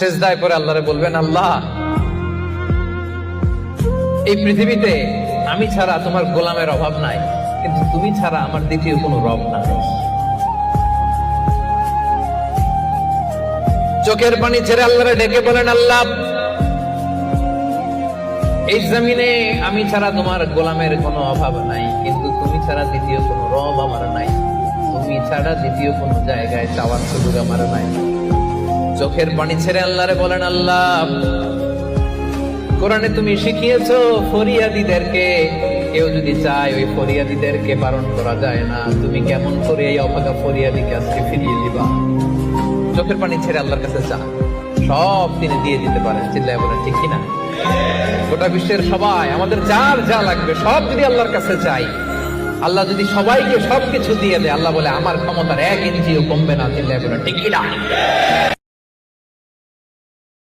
সেজদায় পরে আল্লাহরে বলবেন, আল্লাহ এই পৃথিবীতে আমি ছাড়া তোমার গোলামের অভাব নাই, কিন্তু তুমি ছাড়া আমার দ্বিতীয় কোনো রব নাই। চোখের পানি ছেড়ে আল্লাহরে ডেকে বলেন, আল্লাহ এই জমিনে আমি ছাড়া তোমার গোলামের কোনো অভাব নাই, কিন্তু তুমি ছাড়া দ্বিতীয় কোনো রব আমার নাই, তুমি ছাড়া দ্বিতীয় কোনো জায়গায় চাওয়ার সুযোগ আমার নাই। চোখের পানি ছেড়ে আল্লাহরে বলেন, আল্লাহ কোরআনে তুমি শিখিয়েছো ফরিয়াদীদেরকে কেউ যদি চায় ওই ফরিয়াদীদেরকে বারণ করা যায় না, তুমি কেমন করে এই অভাগা ফরিয়াদীকে আজকে ফিরিয়ে দিবা? চোখের পানি ছেড়ে আল্লাহর কাছে চা, সব তিনি দিয়ে দিতে পারেন। চিল্লায় বলেন ঠিক কিনা? গোটা বিশ্বের সবাই আমাদের যার যা লাগবে সব যদি আল্লাহর কাছে চাই, আল্লাহ যদি সবাইকে সবকিছু দিয়ে দেয়, আল্লাহ বলে আমার ক্ষমতার 1 ইঞ্চিও কমবে না। চিল্লায় বলেন ঠিক কিনা?